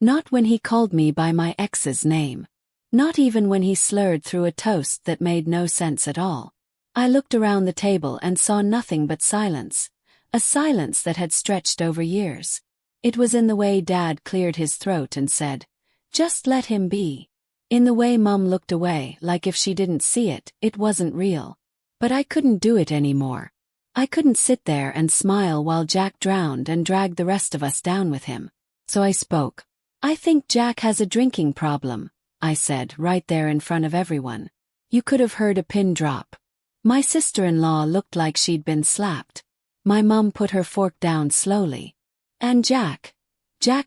Not when he called me by my ex's name. Not even when he slurred through a toast that made no sense at all. I looked around the table and saw nothing but silence. A silence that had stretched over years. It was in the way Dad cleared his throat and said, "Just let him be." In the way Mum looked away like if she didn't see it, it wasn't real. But I couldn't do it anymore. I couldn't sit there and smile while Jack drowned and dragged the rest of us down with him. So I spoke. "I think Jack has a drinking problem," I said right there in front of everyone. You could have heard a pin drop. My sister-in-law looked like she'd been slapped. My mum put her fork down slowly. And Jack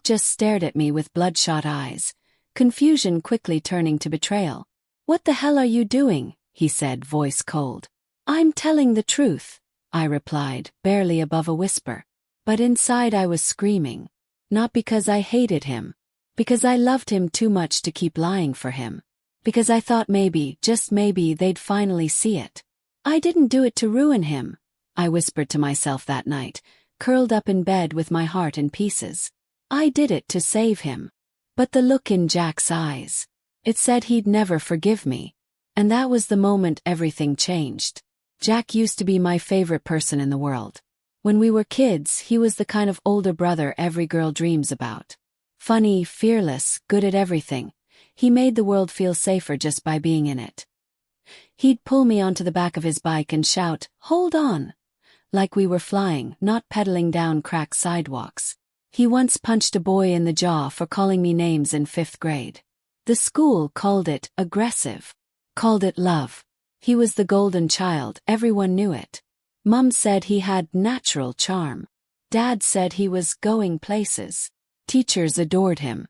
just stared at me with bloodshot eyes, confusion quickly turning to betrayal. "What the hell are you doing?" he said, voice cold. "I'm telling the truth," I replied, barely above a whisper. But inside I was screaming. Not because I hated him. Because I loved him too much to keep lying for him. Because I thought maybe, just maybe, they'd finally see it. "I didn't do it to ruin him," I whispered to myself that night, curled up in bed with my heart in pieces. "I did it to save him." But the look in Jack's eyes. It said he'd never forgive me. And that was the moment everything changed. Jack used to be my favorite person in the world. When we were kids, he was the kind of older brother every girl dreams about. Funny, fearless, good at everything. He made the world feel safer just by being in it. He'd pull me onto the back of his bike and shout, "Hold on!" like we were flying, not pedaling down cracked sidewalks. He once punched a boy in the jaw for calling me names in 5th grade. The school called it aggressive. Called it love. He was the golden child, everyone knew it. Mum said he had natural charm. Dad said he was going places. Teachers adored him.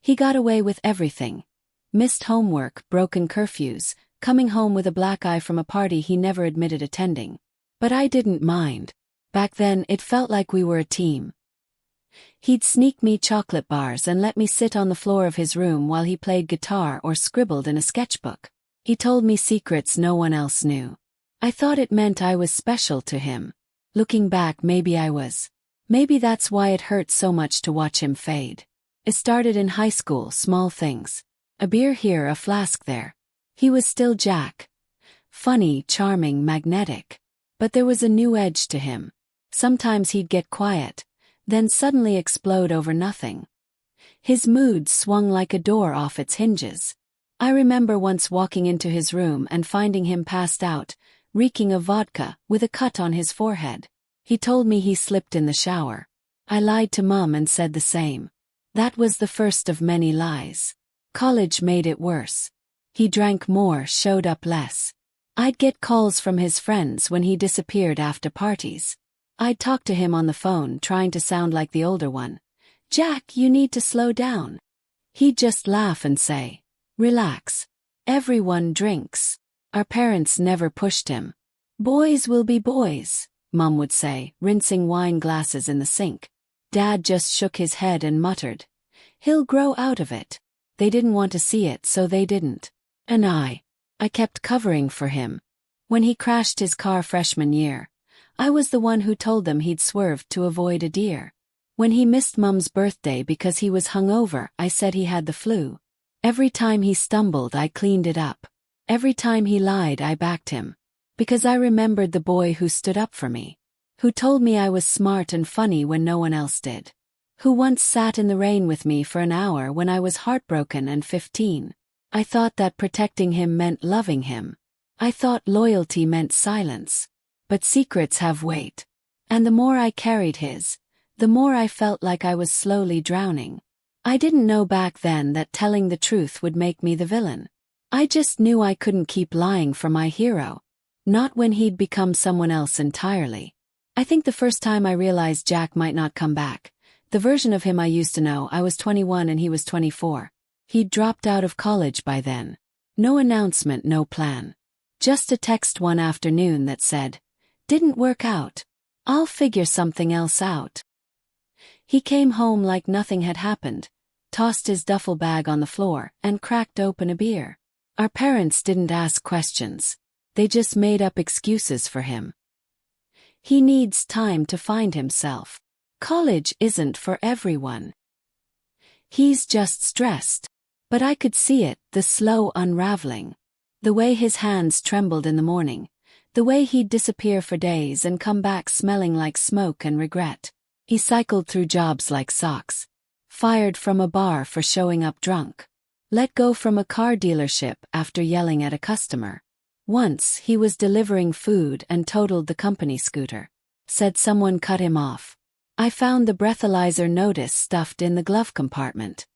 He got away with everything. Missed homework, broken curfews, coming home with a black eye from a party he never admitted attending. But I didn't mind. Back then it felt like we were a team. He'd sneak me chocolate bars and let me sit on the floor of his room while he played guitar or scribbled in a sketchbook. He told me secrets no one else knew. I thought it meant I was special to him. Looking back, maybe I was. Maybe that's why it hurt so much to watch him fade. It started in high school, small things. A beer here, a flask there. He was still Jack. Funny, charming, magnetic. But there was a new edge to him. Sometimes he'd get quiet, then suddenly explode over nothing. His mood swung like a door off its hinges. I remember once walking into his room and finding him passed out, reeking of vodka, with a cut on his forehead. He told me he slipped in the shower. I lied to Mum and said the same. That was the first of many lies. College made it worse. He drank more, showed up less. I'd get calls from his friends when he disappeared after parties. I'd talk to him on the phone, trying to sound like the older one. "Jack, you need to slow down." He'd just laugh and say, "Relax. Everyone drinks." Our parents never pushed him. "Boys will be boys," Mum would say, rinsing wine glasses in the sink. Dad just shook his head and muttered, "He'll grow out of it." They didn't want to see it, so they didn't. And I kept covering for him. When he crashed his car freshman year, I was the one who told them he'd swerved to avoid a deer. When he missed Mum's birthday because he was hungover, I said he had the flu. Every time he stumbled, I cleaned it up. Every time he lied, I backed him. Because I remembered the boy who stood up for me. Who told me I was smart and funny when no one else did. Who once sat in the rain with me for an hour when I was heartbroken and 15. I thought that protecting him meant loving him. I thought loyalty meant silence. But secrets have weight. And the more I carried his, the more I felt like I was slowly drowning. I didn't know back then that telling the truth would make me the villain. I just knew I couldn't keep lying for my hero. Not when he'd become someone else entirely. I think the first time I realized Jack might not come back, the version of him I used to know, I was 21 and he was 24. He'd dropped out of college by then. No announcement, no plan. Just a text one afternoon that said, "Didn't work out. I'll figure something else out." He came home like nothing had happened, tossed his duffel bag on the floor, and cracked open a beer. Our parents didn't ask questions. They just made up excuses for him. He needs time to find himself. College isn't for everyone. He's just stressed. But I could see it, the slow unraveling. The way his hands trembled in the morning. The way he'd disappear for days and come back smelling like smoke and regret. He cycled through jobs like socks. Fired from a bar for showing up drunk. Let go from a car dealership after yelling at a customer. Once, he was delivering food and totaled the company scooter. Said someone cut him off. I found the breathalyzer notice stuffed in the glove compartment.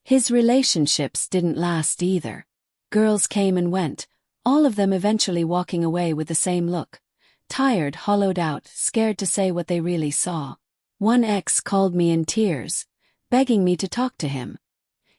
His relationships didn't last either. Girls came and went, all of them eventually walking away with the same look. Tired, hollowed out, scared to say what they really saw. One ex called me in tears, begging me to talk to him.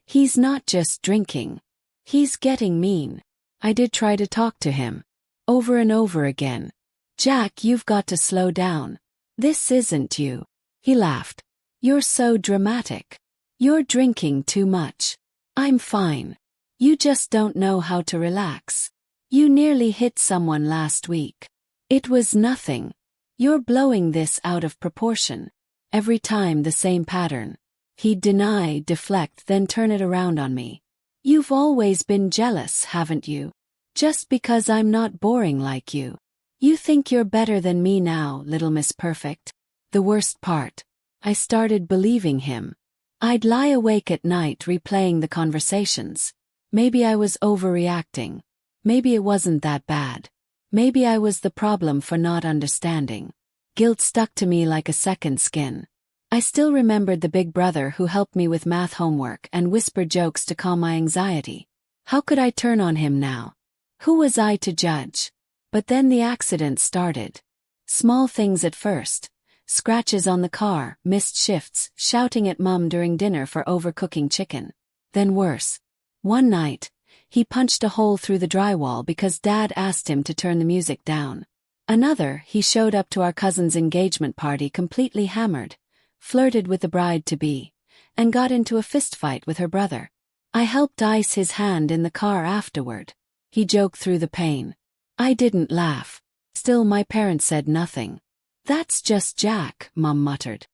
He's not just drinking. He's getting mean. I did try to talk to him. Over and over again. Jack, you've got to slow down. This isn't you. He laughed. You're so dramatic. You're drinking too much. I'm fine. You just don't know how to relax. You nearly hit someone last week. It was nothing. You're blowing this out of proportion. Every time the same pattern. He'd deny, deflect, then turn it around on me. You've always been jealous, haven't you? Just because I'm not boring like you. You think you're better than me now, little Miss Perfect. The worst part. I started believing him. I'd lie awake at night replaying the conversations. Maybe I was overreacting. Maybe it wasn't that bad. Maybe I was the problem for not understanding. Guilt stuck to me like a second skin. I still remembered the big brother who helped me with math homework and whispered jokes to calm my anxiety. How could I turn on him now? Who was I to judge? But then the accident started. Small things at first. Scratches on the car, missed shifts, shouting at Mum during dinner for overcooking chicken. Then worse. One night, he punched a hole through the drywall because Dad asked him to turn the music down. Another, he showed up to our cousin's engagement party completely hammered, flirted with the bride-to-be, and got into a fistfight with her brother. I helped ice his hand in the car afterward. He joked through the pain. I didn't laugh. Still, my parents said nothing. That's just Jack, Mum muttered.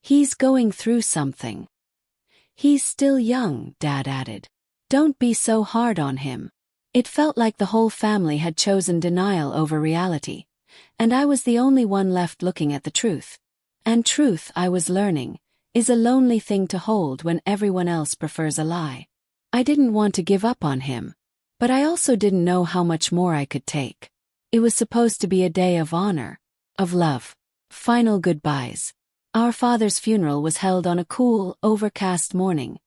He's going through something. He's still young, Dad added. Don't be so hard on him. It felt like the whole family had chosen denial over reality, and I was the only one left looking at the truth. And truth, I was learning, is a lonely thing to hold when everyone else prefers a lie. I didn't want to give up on him, but I also didn't know how much more I could take. It was supposed to be a day of honor, of love, final goodbyes. Our father's funeral was held on a cool, overcast morning,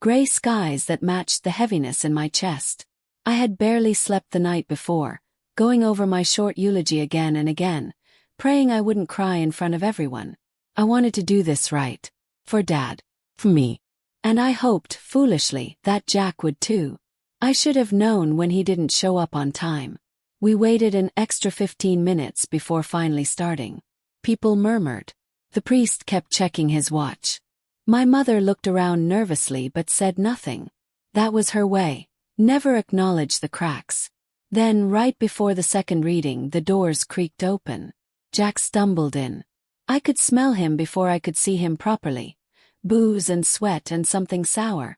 gray skies that matched the heaviness in my chest. I had barely slept the night before, going over my short eulogy again and again, praying I wouldn't cry in front of everyone. I wanted to do this right. For Dad. For me. And I hoped, foolishly, that Jack would too. I should have known when he didn't show up on time. We waited an extra 15 minutes before finally starting. People murmured. The priest kept checking his watch. My mother looked around nervously but said nothing. That was her way. Never acknowledge the cracks. Then, right before the second reading, the doors creaked open. Jack stumbled in. I could smell him before I could see him properly. Booze and sweat and something sour.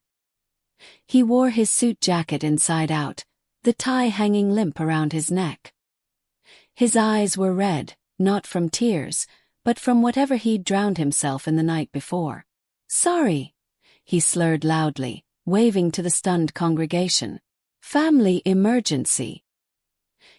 He wore his suit jacket inside out, the tie hanging limp around his neck. His eyes were red, not from tears, but from whatever he'd drowned himself in the night before. Sorry, he slurred loudly, waving to the stunned congregation. Family emergency.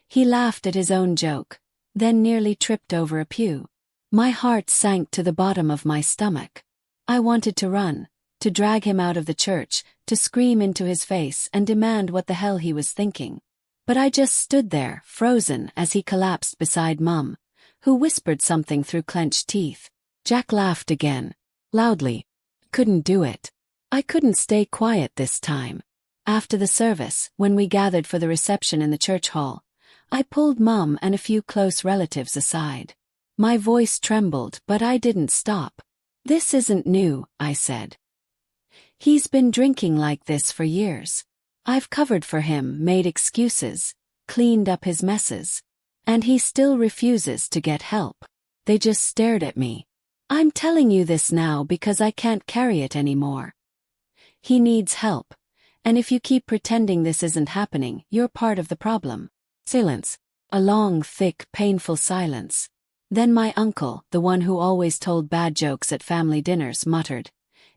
He laughed at his own joke, then nearly tripped over a pew. My heart sank to the bottom of my stomach. I wanted to run, to drag him out of the church, to scream into his face and demand what the hell he was thinking. But I just stood there, frozen, as he collapsed beside Mum, who whispered something through clenched teeth. Jack laughed again, loudly. Couldn't do it. I couldn't stay quiet this time. After the service, when we gathered for the reception in the church hall, I pulled Mum and a few close relatives aside. My voice trembled, but I didn't stop. This isn't new, I said. He's been drinking like this for years. I've covered for him, made excuses, cleaned up his messes. And he still refuses to get help. They just stared at me. I'm telling you this now because I can't carry it anymore. He needs help. And if you keep pretending this isn't happening, you're part of the problem. Silence. A long, thick, painful silence. Then my uncle, the one who always told bad jokes at family dinners, muttered,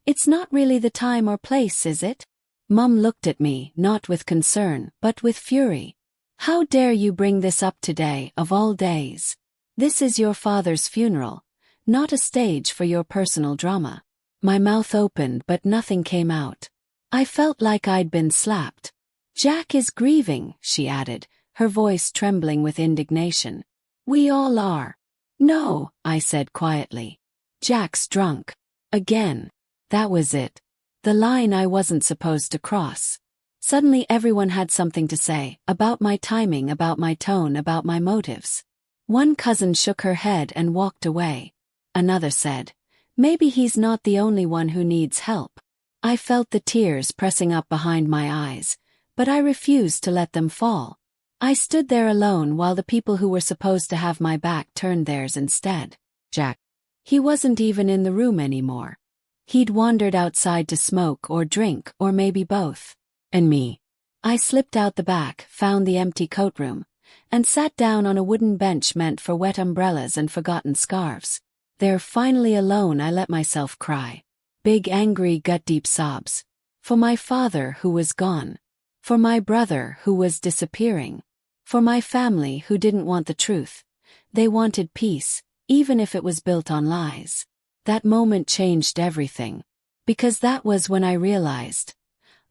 "It's not really the time or place, is it?" Mum looked at me, not with concern, but with fury. "How dare you bring this up today, of all days? This is your father's funeral, not a stage for your personal drama." My mouth opened but nothing came out. I felt like I'd been slapped. "Jack is grieving," she added, her voice trembling with indignation. "We all are." "No," I said quietly. "Jack's drunk. Again." That was it. The line I wasn't supposed to cross. Suddenly everyone had something to say, about my timing, about my tone, about my motives. One cousin shook her head and walked away. Another said, "Maybe he's not the only one who needs help." I felt the tears pressing up behind my eyes, but I refused to let them fall. I stood there alone while the people who were supposed to have my back turned theirs instead. Jack. He wasn't even in the room anymore. He'd wandered outside to smoke or drink or maybe both. And me. I slipped out the back, found the empty coat room, and sat down on a wooden bench meant for wet umbrellas and forgotten scarves. There, finally alone, I let myself cry. Big, angry, gut-deep sobs. For my father who was gone. For my brother who was disappearing. For my family who didn't want the truth. They wanted peace, even if it was built on lies. That moment changed everything. Because that was when I realized.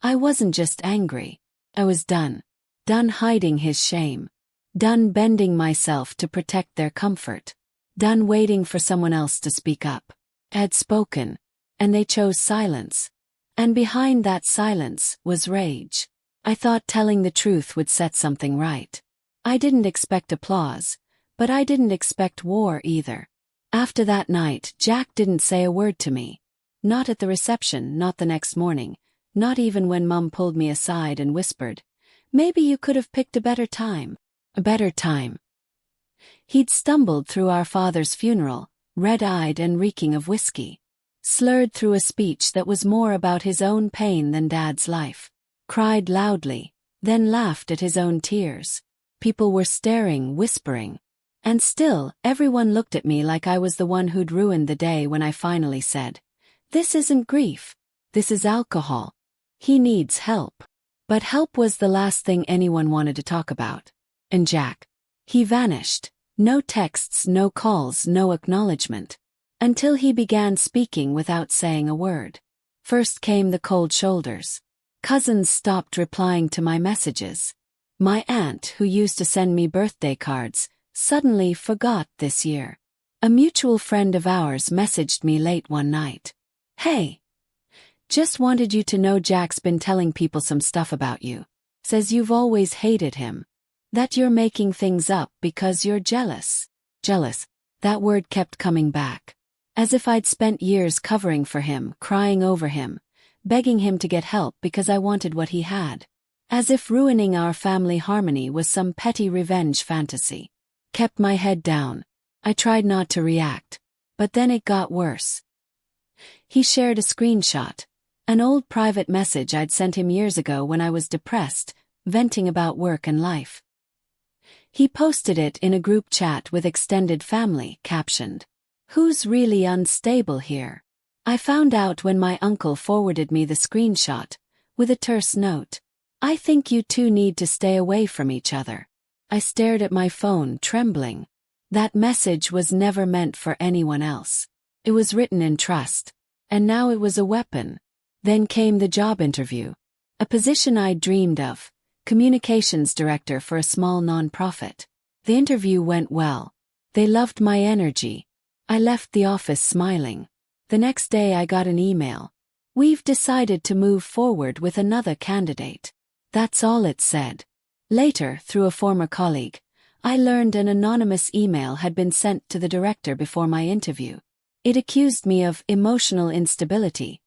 I wasn't just angry. I was done. Done hiding his shame. Done bending myself to protect their comfort. Done waiting for someone else to speak up. I had spoken. And they chose silence. And behind that silence was rage. I thought telling the truth would set something right. I didn't expect applause, but I didn't expect war either. After that night, Jack didn't say a word to me. Not at the reception, not the next morning, not even when Mum pulled me aside and whispered, "Maybe you could have picked a better time." A better time. He'd stumbled through our father's funeral, red-eyed and reeking of whiskey. Slurred through a speech that was more about his own pain than Dad's life. Cried loudly, then laughed at his own tears. People were staring, whispering. And still, everyone looked at me like I was the one who'd ruined the day when I finally said, "This isn't grief. This is alcohol. He needs help." But help was the last thing anyone wanted to talk about. And Jack. He vanished. No texts, no calls, no acknowledgement. Until he began speaking without saying a word. First came the cold shoulders. Cousins stopped replying to my messages. My aunt, who used to send me birthday cards, suddenly forgot this year. A mutual friend of ours messaged me late one night. "Hey. Just wanted you to know Jack's been telling people some stuff about you. Says you've always hated him. That you're making things up because you're jealous." Jealous. That word kept coming back. As if I'd spent years covering for him, crying over him, begging him to get help because I wanted what he had. As if ruining our family harmony was some petty revenge fantasy. Kept my head down. I tried not to react. But then it got worse. He shared a screenshot. An old private message I'd sent him years ago when I was depressed, venting about work and life. He posted it in a group chat with extended family, captioned, "Who's really unstable here?" I found out when my uncle forwarded me the screenshot, with a terse note. "I think you two need to stay away from each other." I stared at my phone, trembling. That message was never meant for anyone else. It was written in trust. And now it was a weapon. Then came the job interview. A position I'd dreamed of. Communications director for a small nonprofit. The interview went well. They loved my energy. I left the office smiling. The next day I got an email. "We've decided to move forward with another candidate." That's all it said. Later, through a former colleague, I learned an anonymous email had been sent to the director before my interview. It accused me of emotional instability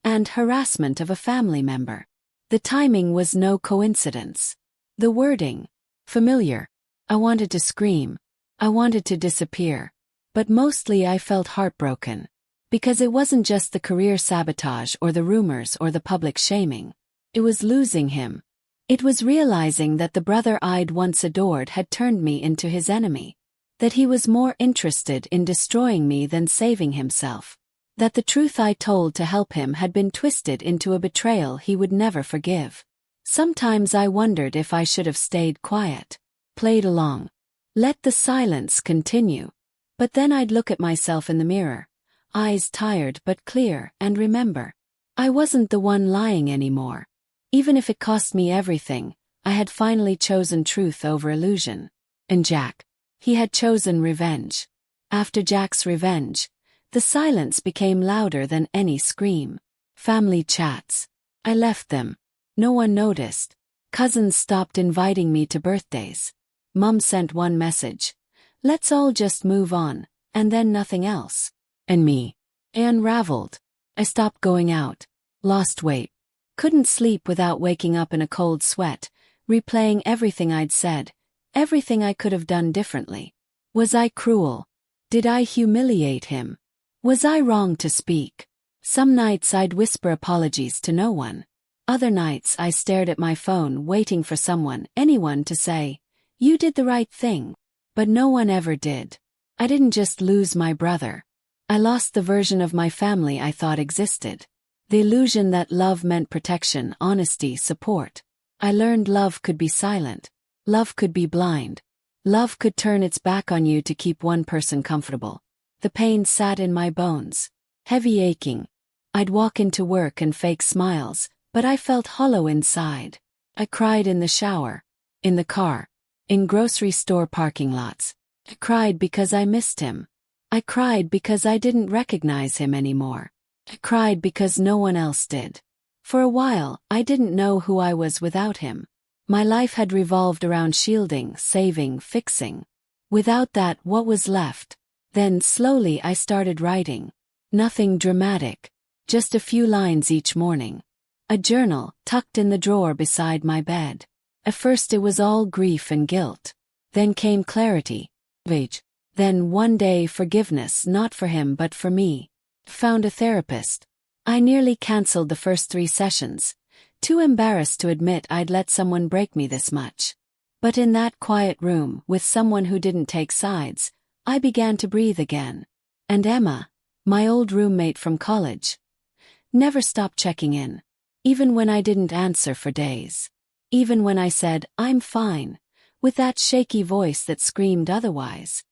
and harassment of a family member. The timing was no coincidence. The wording, familiar. I wanted to scream. I wanted to disappear. But mostly I felt heartbroken. Because it wasn't just the career sabotage or the rumors or the public shaming. It was losing him. It was realizing that the brother I'd once adored had turned me into his enemy. That he was more interested in destroying me than saving himself. That the truth I told to help him had been twisted into a betrayal he would never forgive. Sometimes I wondered if I should have stayed quiet. Played along. Let the silence continue. But then I'd look at myself in the mirror. Eyes tired but clear, and remember. I wasn't the one lying anymore. Even if it cost me everything, I had finally chosen truth over illusion. And Jack. He had chosen revenge. After Jack's revenge, the silence became louder than any scream. Family chats. I left them. No one noticed. Cousins stopped inviting me to birthdays. Mum sent one message. Let's all just move on, and then nothing else. And me. I unraveled. I stopped going out. Lost weight. Couldn't sleep without waking up in a cold sweat, replaying everything I'd said, everything I could have done differently. Was I cruel? Did I humiliate him? Was I wrong to speak? Some nights I'd whisper apologies to no one. Other nights I stared at my phone waiting for someone, anyone to say, "You did the right thing." But no one ever did. I didn't just lose my brother. I lost the version of my family I thought existed. The illusion that love meant protection, honesty, support. I learned love could be silent. Love could be blind. Love could turn its back on you to keep one person comfortable. The pain sat in my bones. Heavy aching. I'd walk into work and fake smiles, but I felt hollow inside. I cried in the shower. In the car. In grocery store parking lots. I cried because I missed him. I cried because I didn't recognize him anymore. I cried because no one else did. For a while, I didn't know who I was without him. My life had revolved around shielding, saving, fixing. Without that, what was left? Then, slowly, I started writing. Nothing dramatic. Just a few lines each morning. A journal, tucked in the drawer beside my bed. At first it was all grief and guilt. Then came clarity. Rage. Then one day forgiveness, not for him but for me. Found a therapist. I nearly cancelled the first 3 sessions. Too embarrassed to admit I'd let someone break me this much. But in that quiet room, with someone who didn't take sides, I began to breathe again. And Emma, my old roommate from college, never stopped checking in. Even when I didn't answer for days. Even when I said, "I'm fine," with that shaky voice that screamed otherwise.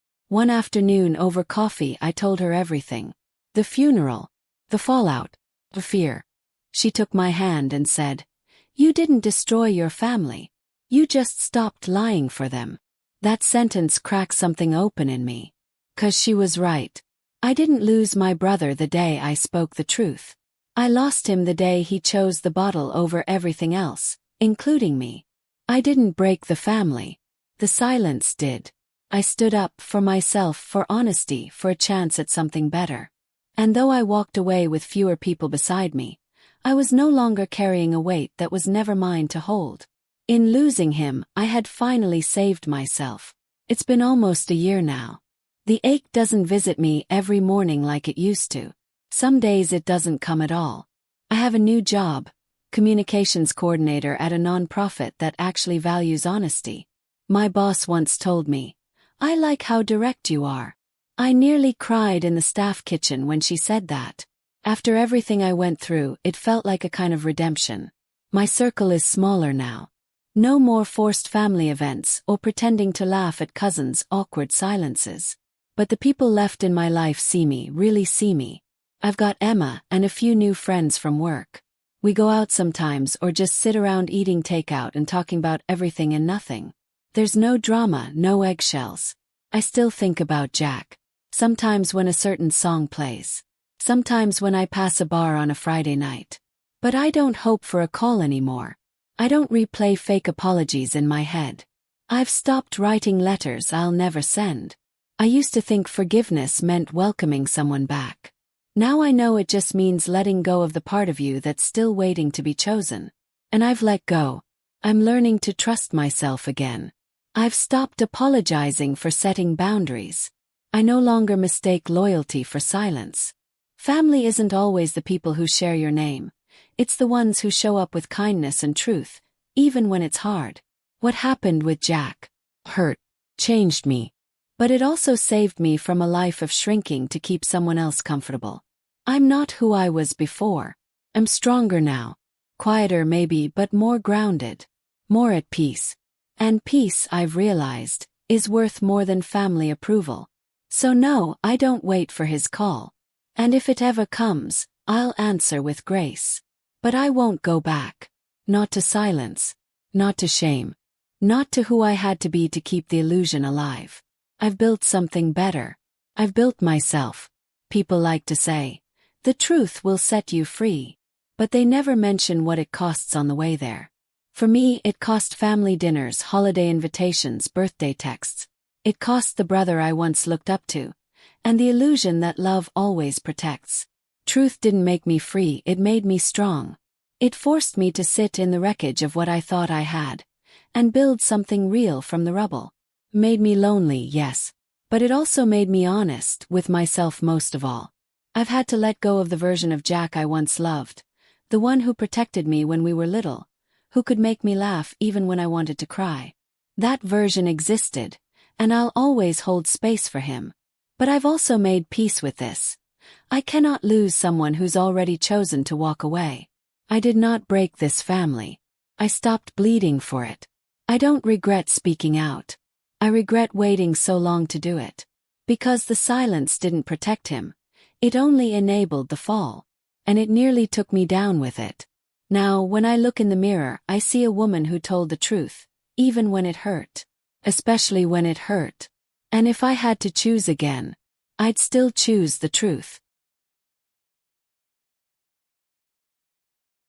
One afternoon over coffee I told her everything. The funeral. The fallout. The fear. She took my hand and said, "You didn't destroy your family. You just stopped lying for them." That sentence cracked something open in me. 'Cause she was right. I didn't lose my brother the day I spoke the truth. I lost him the day he chose the bottle over everything else, including me. I didn't break the family. The silence did. I stood up for myself, for honesty, for a chance at something better. And though I walked away with fewer people beside me, I was no longer carrying a weight that was never mine to hold. In losing him, I had finally saved myself. It's been almost a year now. The ache doesn't visit me every morning like it used to. Some days it doesn't come at all. I have a new job, communications coordinator at a nonprofit that actually values honesty. My boss once told me, "I like how direct you are." I nearly cried in the staff kitchen when she said that. After everything I went through, it felt like a kind of redemption. My circle is smaller now. No more forced family events or pretending to laugh at cousins' awkward silences. But the people left in my life see me, really see me. I've got Emma and a few new friends from work. We go out sometimes or just sit around eating takeout and talking about everything and nothing. There's no drama, no eggshells. I still think about Jack. Sometimes when a certain song plays. Sometimes when I pass a bar on a Friday night. But I don't hope for a call anymore. I don't replay fake apologies in my head. I've stopped writing letters I'll never send. I used to think forgiveness meant welcoming someone back. Now I know it just means letting go of the part of you that's still waiting to be chosen. And I've let go. I'm learning to trust myself again. I've stopped apologizing for setting boundaries. I no longer mistake loyalty for silence. Family isn't always the people who share your name. It's the ones who show up with kindness and truth, even when it's hard. What happened with Jack hurt, changed me. But it also saved me from a life of shrinking to keep someone else comfortable. I'm not who I was before. I'm stronger now. Quieter maybe, but more grounded. More at peace. And peace, I've realized, is worth more than family approval. So no, I don't wait for his call. And if it ever comes, I'll answer with grace. But I won't go back. Not to silence. Not to shame. Not to who I had to be to keep the illusion alive. I've built something better. I've built myself. People like to say, the truth will set you free. But they never mention what it costs on the way there. For me, it cost family dinners, holiday invitations, birthday texts. It cost the brother I once looked up to. And the illusion that love always protects. Truth didn't make me free, it made me strong. It forced me to sit in the wreckage of what I thought I had. And build something real from the rubble. Made me lonely, yes. But it also made me honest, with myself most of all. I've had to let go of the version of Jack I once loved. The one who protected me when we were little. Who could make me laugh even when I wanted to cry. That version existed, and I'll always hold space for him. But I've also made peace with this. I cannot lose someone who's already chosen to walk away. I did not break this family. I stopped bleeding for it. I don't regret speaking out. I regret waiting so long to do it. Because the silence didn't protect him. It only enabled the fall. And it nearly took me down with it. Now, when I look in the mirror, I see a woman who told the truth, even when it hurt. Especially when it hurt. And if I had to choose again, I'd still choose the truth.